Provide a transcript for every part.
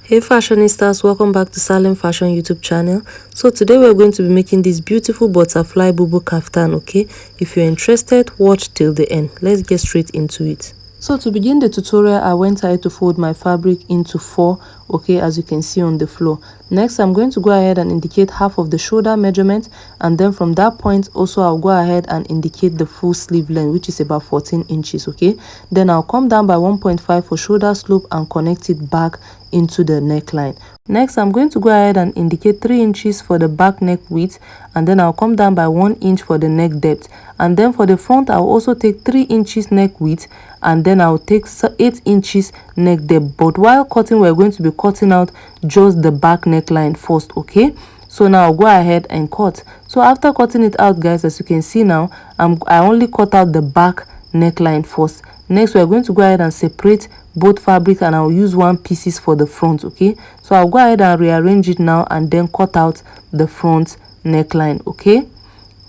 Hey fashionistas, welcome back to Salemfashion YouTube channel. So today we're going to be making this beautiful butterfly bubu kaftan. Okay, if you're interested, watch till the end. Let's get straight into it. So to begin the tutorial, I went ahead to fold my fabric into 4, okay, as you can see on the floor. Next, I'm going to go ahead and indicate half of the shoulder measurement, and then from that point also I'll go ahead and indicate the full sleeve length, which is about 14 inches, okay. Then I'll come down by 1.5 for shoulder slope and connect it back into the neckline. Next, I'm going to go ahead and indicate 3 inches for the back neck width, and then I'll come down by 1 inch for the neck depth. And then for the front, I'll also take 3 inches neck width, and then I'll take 8 inches neck depth. But while cutting, we're going to be cutting out just the back neckline first, okay. So now I'll go ahead and cut. So after cutting it out, guys, as you can see now, I only cut out the back neckline first. Next, we're going to go ahead and separate both fabric, and I'll use 1 pieces for the front, okay. So I'll go ahead and rearrange it now and then cut out the front neckline, okay.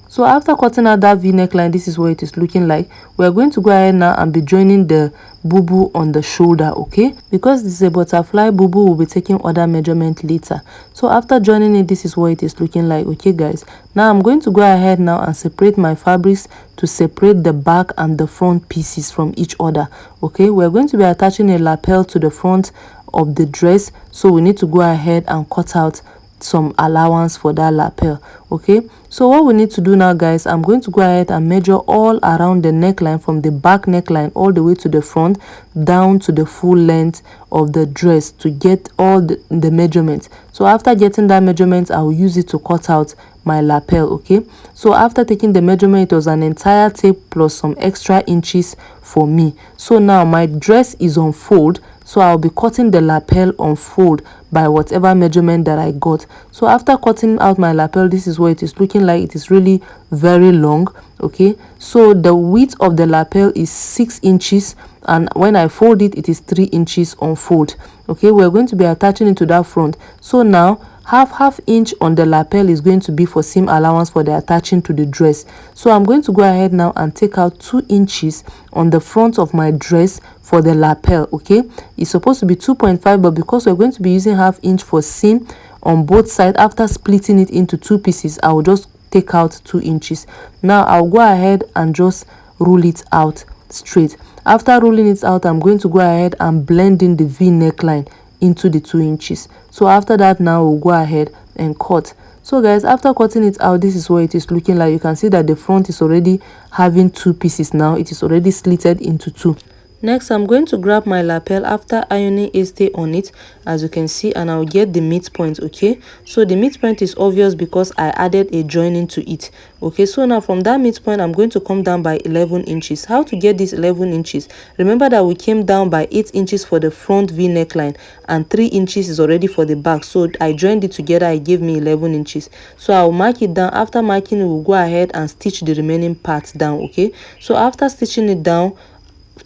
So after cutting out that V neckline, this is what it is looking like. We're going to go ahead now and be joining the bubu on the shoulder, okay. Because this is a butterfly bubu, we'll be taking other measurement later. So after joining it, this is what it is looking like, okay guys. Now I'm going to go ahead now and separate my fabrics to separate the back and the front pieces from each other, okay. We're going to be attaching a lapel to the front of the dress, so we need to go ahead and cut out some allowance for that lapel, okay. So what we need to do now, guys, I'm going to go ahead and measure all around the neckline, from the back neckline all the way to the front down to the full length of the dress, to get all the measurements. So after getting that measurement, I will use it to cut out my lapel, okay. So after taking the measurement, it was an entire tape plus some extra inches for me. So now my dress is on fold, so I'll be cutting the lapel on fold by whatever measurement that I got. So after cutting out my lapel, this is what it is looking like. It is really very long, okay. So the width of the lapel is 6 inches, and when I fold it, it is 3 inches on fold, okay. We're going to be attaching it to that front. So now half inch on the lapel is going to be for seam allowance for the attaching to the dress. So I'm going to go ahead now and take out 2 inches on the front of my dress for the lapel, okay. It's supposed to be 2.5, but because we're going to be using half inch for seam on both sides, after splitting it into 2 pieces, I will just take out 2 inches. Now I'll go ahead and just roll it out straight. After rolling it out, I'm going to go ahead and blend in the V neckline into the 2 inches. So after that, now we'll go ahead and cut. So guys, after cutting it out, this is what it is looking like. You can see that the front is already having 2 pieces now. It is already slitted into 2. Next, I'm going to grab my lapel after ironing a stay on it, as you can see, and I'll get the midpoint, okay. So the midpoint is obvious because I added a joining to it, okay. So now from that midpoint, I'm going to come down by 11 inches. How to get this 11 inches? Remember that we came down by 8 inches for the front V neckline, and 3 inches is already for the back. So I joined it together, it gave me 11 inches. So I'll mark it down. After marking, we'll go ahead and stitch the remaining parts down, okay. So after stitching it down,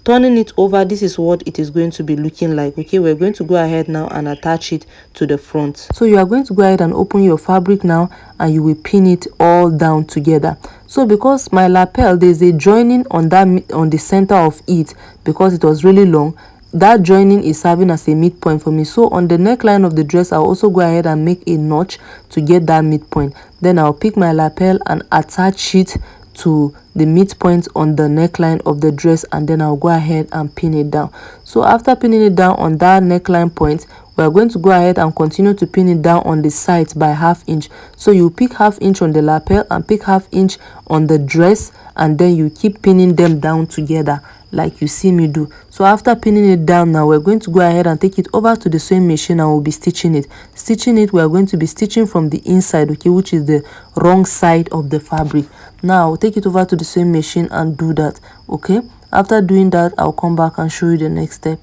turning it over, this is what it is going to be looking like, okay. We're going to go ahead now and attach it to the front. So you are going to go ahead and open your fabric now, and you will pin it all down together. So because my lapel, there's a joining on the center of it, because it was really long, that joining is serving as a midpoint for me. So on the neckline of the dress, I'll also go ahead and make a notch to get that midpoint. Then I'll pick my lapel and attach it to the midpoint on the neckline of the dress, and then I'll go ahead and pin it down. So after pinning it down on that neckline point, we're going to go ahead and continue to pin it down on the sides by ½ inch. So you pick ½ inch on the lapel and pick ½ inch on the dress, and then you keep pinning them down together like you see me do. So after pinning it down, now we're going to go ahead and take it over to the sewing machine, and we'll be stitching it. We're going to be stitching from the inside, okay, which is the wrong side of the fabric. Now I'll take it over to the sewing machine and do that, okay. After doing that, I'll come back and show you the next step.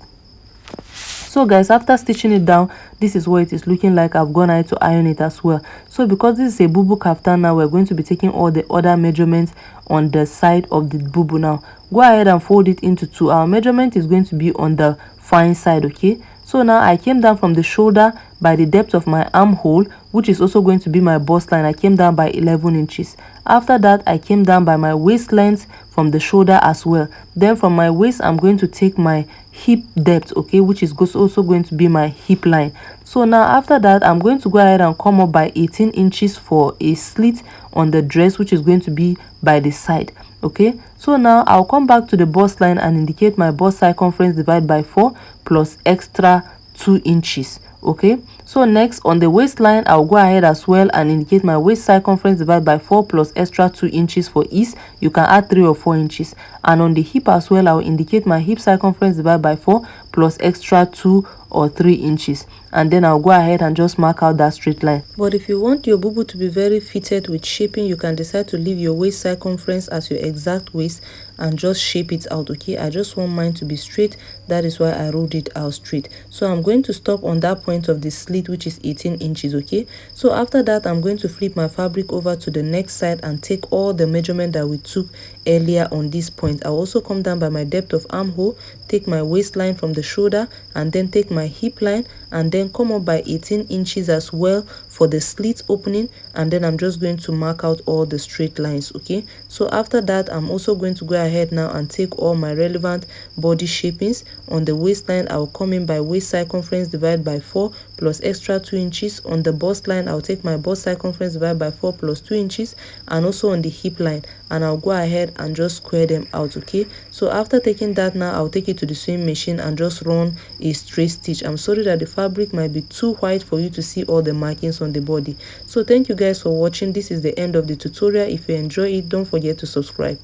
So guys, after stitching it down, this is what it is looking like. I've gone ahead to iron it as well. So because this is a bubu kaftan, now we're going to be taking all the other measurements on the side of the bubu. Now go ahead and fold it into 2. Our measurement is going to be on the fine side, okay. So now I came down from the shoulder by the depth of my armhole, which is also going to be my bust line. I came down by 11 inches. After that, I came down by my waist length from the shoulder as well. Then from my waist, I'm going to take my hip depth, okay, which is also going to be my hip line. So now after that, I'm going to go ahead and come up by 18 inches for a slit on the dress, which is going to be by the side. Okay, so now I'll come back to the bust line and indicate my bust circumference divided by 4 plus extra 2 inches. Okay, so next on the waistline, I'll go ahead as well and indicate my waist circumference divided by 4 plus extra 2 inches for ease. You can add 3 or 4 inches. And on the hip as well, I'll indicate my hip circumference divided by 4 plus extra 2 or 3 inches, and then I'll go ahead and just mark out that straight line. But if you want your bubu to be very fitted with shaping, you can decide to leave your waist circumference as your exact waist and just shape it out. Okay, I just want mine to be straight, that is why I rolled it out straight. So I'm going to stop on that point of the slit, which is 18 inches. Okay, so after that, I'm going to flip my fabric over to the next side and take all the measurement that we took earlier on this point. I'll also come down by my depth of armhole, take my waistline from the shoulder, and then take my hip line, and then come up by 18 inches as well for the slit opening, and then I'm just going to mark out all the straight lines. Okay, so after that, I'm also going to go ahead now and take all my relevant body shapings. On the waistline, I'll come in by waist circumference divided by 4 plus extra 2 inches. On the bust line, I'll take my bust circumference divided by 4 plus 2 inches, and also on the hip line, and I'll go ahead and just square them out. Okay, so after taking that, now I'll take it to the sewing machine and just run a straight stitch. I'm sorry that the fabric might be too white for you to see all the markings on the body. So thank you guys for watching. This is the end of the tutorial. If you enjoy it, don't forget to subscribe.